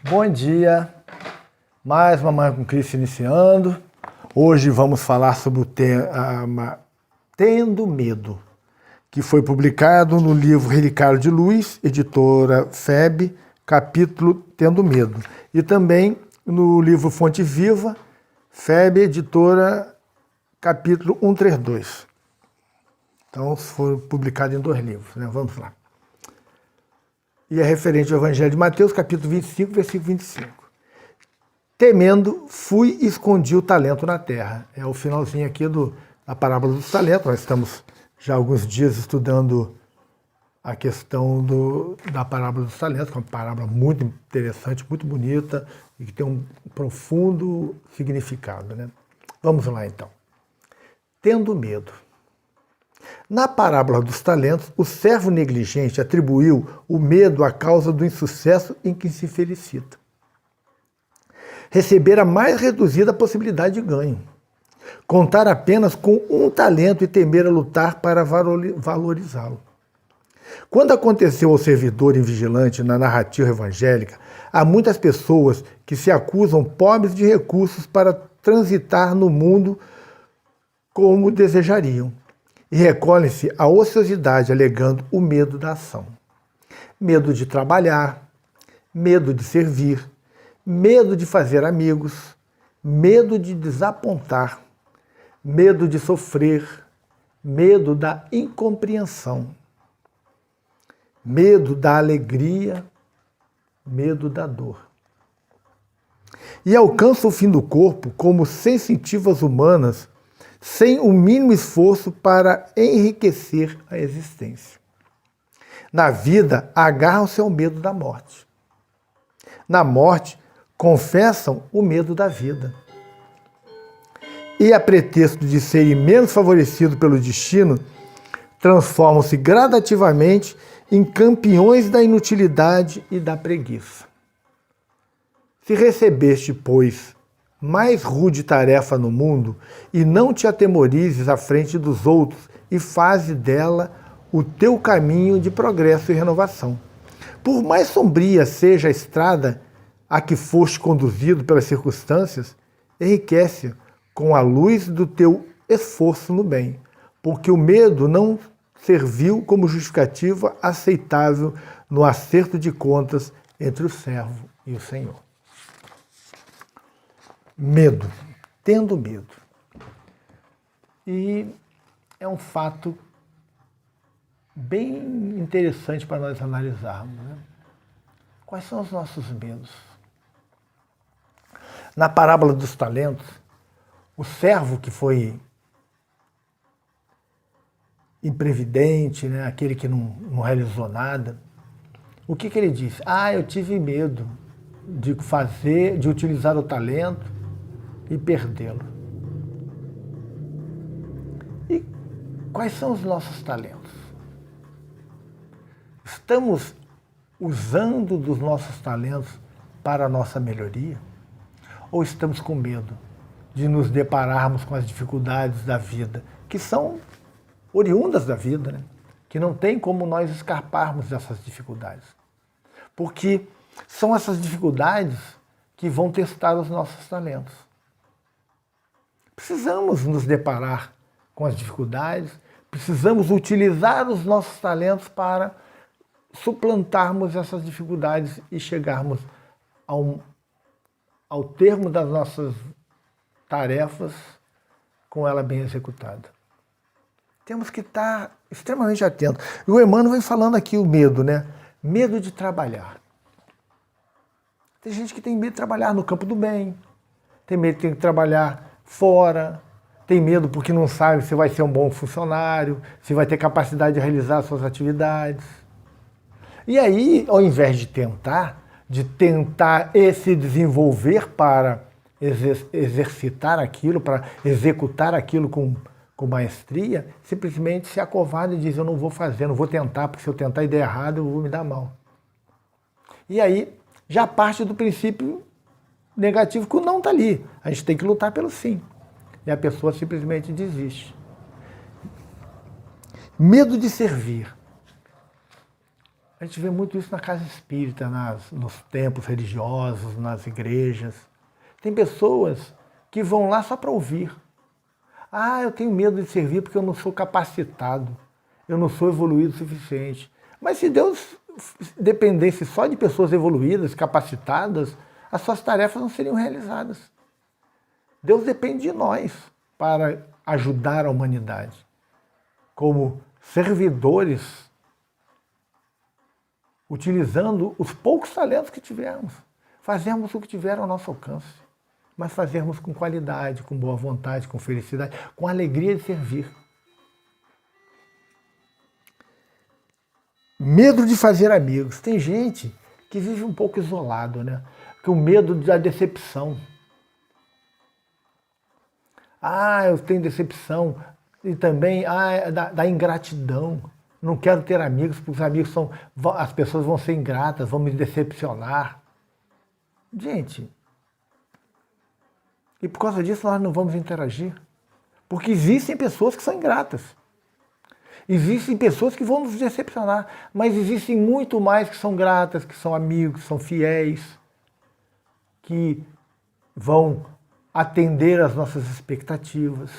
Bom dia, mais uma Manhã com Cristo iniciando. Hoje vamos falar sobre o tema Tendo Medo, que foi publicado no livro Relicário de Luz, editora FEB, capítulo Tendo Medo. E também no livro Fonte Viva, FEB, editora, capítulo 132. Então, foi publicado em 2 livros, né? Vamos lá. E é referente ao Evangelho de Mateus, capítulo 25, versículo 25. Temendo, fui e escondi o talento na terra. É o finalzinho aqui da parábola dos talentos. Nós estamos já há alguns dias estudando a questão da parábola dos talentos, que é uma parábola muito interessante, muito bonita e que tem um profundo significado, né? Vamos lá, então. Tendo medo. Na parábola dos talentos, o servo negligente atribuiu o medo à causa do insucesso em que se felicita. Receber a mais reduzida possibilidade de ganho. Contar apenas com um talento e temer a lutar para valorizá-lo. Quando aconteceu ao servidor invigilante na narrativa evangélica, há muitas pessoas que se acusam pobres de recursos para transitar no mundo como desejariam. E recolhem-se à ociosidade alegando o medo da ação. Medo de trabalhar, medo de servir, medo de fazer amigos, medo de desapontar, medo de sofrer, medo da incompreensão, medo da alegria, medo da dor. E alcança o fim do corpo como sensitivas humanas, sem o mínimo esforço para enriquecer a existência. Na vida, agarram-se ao medo da morte. Na morte, confessam o medo da vida. E, a pretexto de serem menos favorecidos pelo destino, transformam-se gradativamente em campeões da inutilidade e da preguiça. Se recebeste, pois, mais rude tarefa no mundo, e não te atemorizes à frente dos outros, e faze dela o teu caminho de progresso e renovação. Por mais sombria seja a estrada a que foste conduzido pelas circunstâncias, enriquece com a luz do teu esforço no bem, porque o medo não serviu como justificativa aceitável no acerto de contas entre o servo e o Senhor. Medo, tendo medo. E é um fato bem interessante para nós analisarmos, né? Quais são os nossos medos? Na parábola dos talentos, o servo que foi imprevidente, né? Aquele que não realizou nada, o que ele disse? Eu tive medo de utilizar o talento e perdê-lo. E quais são os nossos talentos? Estamos usando dos nossos talentos para a nossa melhoria? Ou estamos com medo de nos depararmos com as dificuldades da vida, que são oriundas da vida, né? Que não tem como nós escaparmos dessas dificuldades? Porque são essas dificuldades que vão testar os nossos talentos. Precisamos nos deparar com as dificuldades, precisamos utilizar os nossos talentos para suplantarmos essas dificuldades e chegarmos ao termo das nossas tarefas com ela bem executada. Temos que estar extremamente atentos. E o Emmanuel vem falando aqui o medo, né? Medo de trabalhar. Tem gente que tem medo de trabalhar no campo do bem, tem medo de trabalhar fora, tem medo porque não sabe se vai ser um bom funcionário, se vai ter capacidade de realizar suas atividades. E aí, ao invés de tentar se desenvolver para exercitar aquilo, para executar aquilo com maestria, simplesmente se acovarda e diz: eu não vou fazer, não vou tentar, porque se eu tentar e der errado, eu vou me dar mal. E aí, já parte do princípio negativo que o não está ali. A gente tem que lutar pelo sim. E a pessoa simplesmente desiste. Medo de servir. A gente vê muito isso na casa espírita, nos templos religiosos, nas igrejas. Tem pessoas que vão lá só para ouvir. Ah, eu tenho medo de servir porque eu não sou capacitado, eu não sou evoluído o suficiente. Mas se Deus dependesse só de pessoas evoluídas, capacitadas, as suas tarefas não seriam realizadas. Deus depende de nós para ajudar a humanidade. Como servidores, utilizando os poucos talentos que tivermos. Fazemos o que tiver ao nosso alcance, mas fazermos com qualidade, com boa vontade, com felicidade, com alegria de servir. Medo de fazer amigos. Tem gente que vive um pouco isolado, né? Com medo da decepção. Ah, eu tenho decepção. E também da ingratidão. Não quero ter amigos, porque os amigos as pessoas vão ser ingratas, vão me decepcionar. Gente, e por causa disso nós não vamos interagir. Porque existem pessoas que são ingratas. Existem pessoas que vão nos decepcionar, mas existem muito mais que são gratas, que são amigos, que são fiéis, que vão atender às nossas expectativas.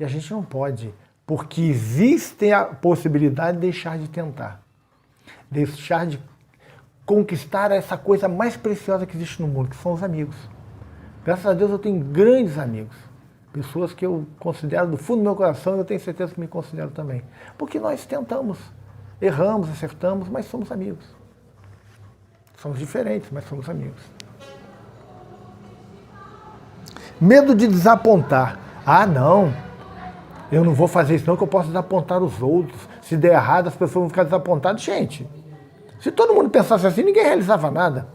E a gente não pode, porque existe a possibilidade de deixar de tentar, deixar de conquistar essa coisa mais preciosa que existe no mundo, que são os amigos. Graças a Deus eu tenho grandes amigos. Pessoas que eu considero do fundo do meu coração, eu tenho certeza que me considero também. Porque nós tentamos, erramos, acertamos, mas somos amigos. Somos diferentes, mas somos amigos. Medo de desapontar. Ah, não, eu não vou fazer isso não, que eu posso desapontar os outros. Se der errado, as pessoas vão ficar desapontadas. Gente, se todo mundo pensasse assim, ninguém realizava nada.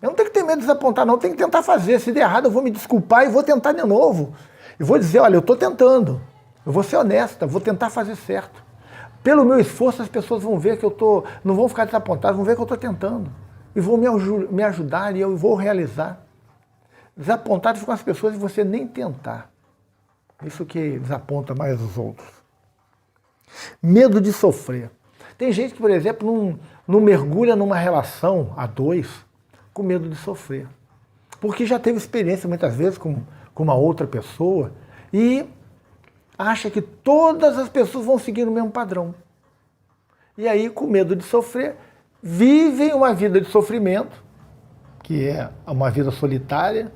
Eu não tenho que ter medo de desapontar, não. Eu tenho que tentar fazer. Se der errado, eu vou me desculpar e vou tentar de novo. E vou dizer, olha, eu estou tentando. Eu vou ser honesta, vou tentar fazer certo. Pelo meu esforço, as pessoas vão ver que não vão ficar desapontadas, vão ver que eu estou tentando. E vão me ajudar e eu vou realizar. Desapontado ficam as pessoas e você nem tentar. Isso que desaponta mais os outros. Medo de sofrer. Tem gente que, por exemplo, não mergulha numa relação a dois com medo de sofrer. Porque já teve experiência muitas vezes com uma outra pessoa e acha que todas as pessoas vão seguir o mesmo padrão. E aí, com medo de sofrer, vivem uma vida de sofrimento, que é uma vida solitária,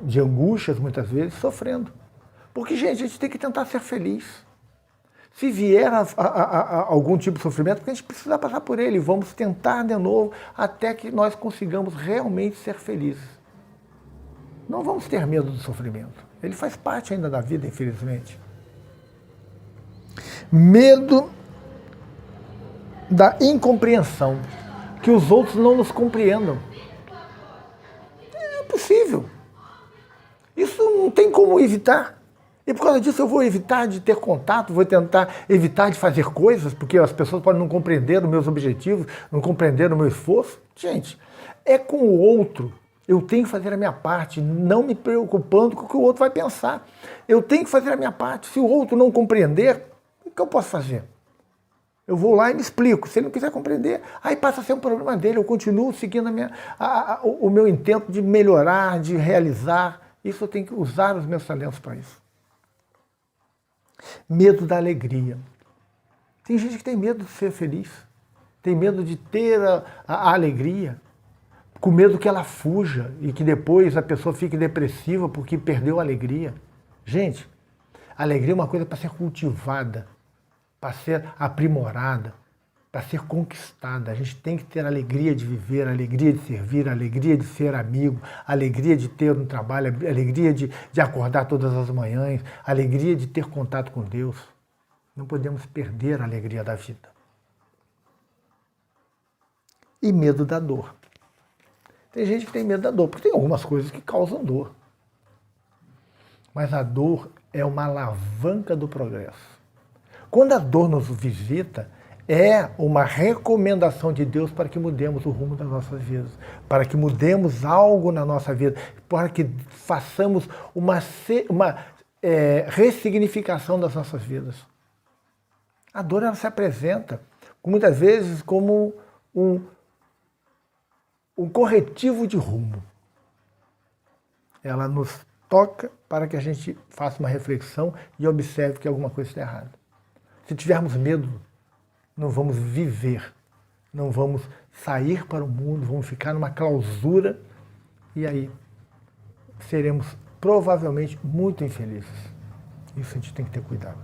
de angústias muitas vezes, sofrendo. Porque, gente, a gente tem que tentar ser feliz. Se vier algum tipo de sofrimento, porque a gente precisa passar por ele, vamos tentar de novo até que nós consigamos realmente ser felizes. Não vamos ter medo do sofrimento. Ele faz parte ainda da vida, infelizmente. Medo da incompreensão, que os outros não nos compreendam. É impossível. Isso não tem como evitar. E por causa disso eu vou evitar de ter contato, vou tentar evitar de fazer coisas, porque as pessoas podem não compreender os meus objetivos, não compreender o meu esforço. Gente, é com o outro. Eu tenho que fazer a minha parte, não me preocupando com o que o outro vai pensar. Eu tenho que fazer a minha parte. Se o outro não compreender, o que eu posso fazer? Eu vou lá e me explico. Se ele não quiser compreender, aí passa a ser um problema dele. Eu continuo seguindo o meu intento de melhorar, de realizar. Isso eu tenho que usar os meus talentos para isso. Medo da alegria. Tem gente que tem medo de ser feliz. Tem medo de ter a alegria. Com medo que ela fuja e que depois a pessoa fique depressiva porque perdeu a alegria. Gente, a alegria é uma coisa para ser cultivada, para ser aprimorada, para ser conquistada. A gente tem que ter a alegria de viver, a alegria de servir, a alegria de ser amigo, a alegria de ter um trabalho, a alegria de acordar todas as manhãs, a alegria de ter contato com Deus. Não podemos perder a alegria da vida. E medo da dor. Tem gente que tem medo da dor, porque tem algumas coisas que causam dor. Mas a dor é uma alavanca do progresso. Quando a dor nos visita, é uma recomendação de Deus para que mudemos o rumo das nossas vidas, para que mudemos algo na nossa vida, para que façamos uma ressignificação das nossas vidas. A dor ela se apresenta muitas vezes como um corretivo de rumo. Ela nos toca para que a gente faça uma reflexão e observe que alguma coisa está errada. Se tivermos medo, não vamos viver, não vamos sair para o mundo, vamos ficar numa clausura e aí seremos provavelmente muito infelizes. Isso a gente tem que ter cuidado.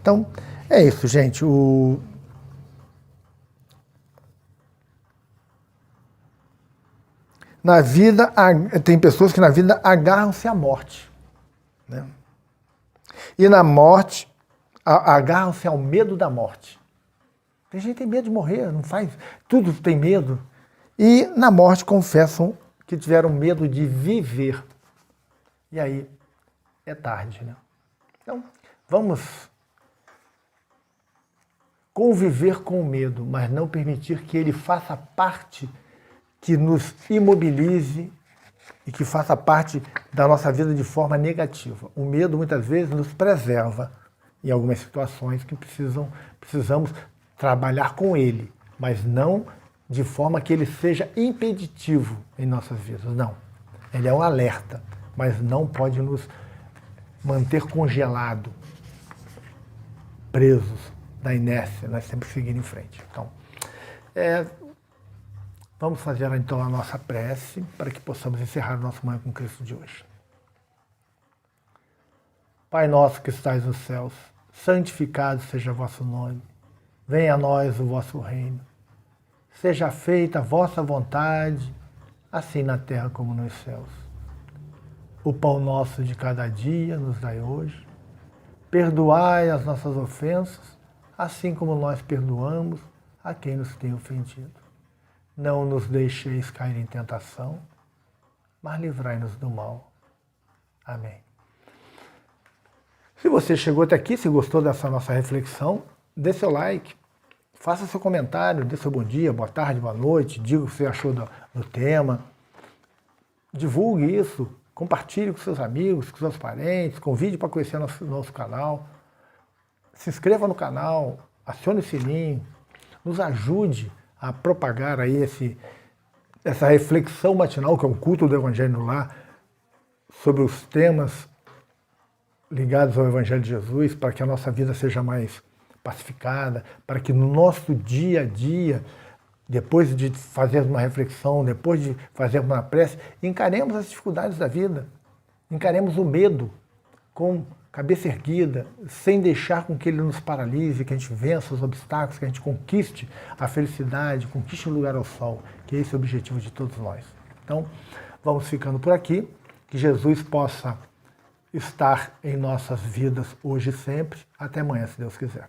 Então, é isso, gente. Na vida, tem pessoas que na vida agarram-se à morte, né? E na morte, agarram-se ao medo da morte. Tem gente que tem medo de morrer, não faz, tudo tem medo. E na morte confessam que tiveram medo de viver. E aí é tarde, né? Então, vamos conviver com o medo, mas não permitir que ele faça parte, que nos imobilize e que faça parte da nossa vida de forma negativa. O medo muitas vezes nos preserva em algumas situações que precisamos trabalhar com ele, mas não de forma que ele seja impeditivo em nossas vidas. Não. Ele é um alerta, mas não pode nos manter congelados, presos da inércia, nós temos que seguir em frente. Então, vamos fazer então a nossa prece para que possamos encerrar o nosso Manhã com Cristo de hoje. Pai nosso que estais nos céus, santificado seja o vosso nome. Venha a nós o vosso reino. Seja feita a vossa vontade, assim na terra como nos céus. O pão nosso de cada dia nos dai hoje. Perdoai as nossas ofensas, assim como nós perdoamos a quem nos tem ofendido. Não nos deixeis cair em tentação, mas livrai-nos do mal. Amém. Se você chegou até aqui, se gostou dessa nossa reflexão, dê seu like, faça seu comentário, dê seu bom dia, boa tarde, boa noite, diga o que você achou do tema. Divulgue isso, compartilhe com seus amigos, com seus parentes, convide para conhecer nosso canal. Se inscreva no canal, acione o sininho, nos ajude a propagar aí essa reflexão matinal, que é um culto do Evangelho no Lar, sobre os temas ligados ao Evangelho de Jesus, para que a nossa vida seja mais pacificada, para que no nosso dia a dia, depois de fazermos uma reflexão, depois de fazermos uma prece, encaremos as dificuldades da vida, encaremos o medo com cabeça erguida, sem deixar com que ele nos paralise, que a gente vença os obstáculos, que a gente conquiste a felicidade, conquiste um lugar ao sol, que esse é o objetivo de todos nós. Então, vamos ficando por aqui, que Jesus possa estar em nossas vidas hoje e sempre. Até amanhã, se Deus quiser.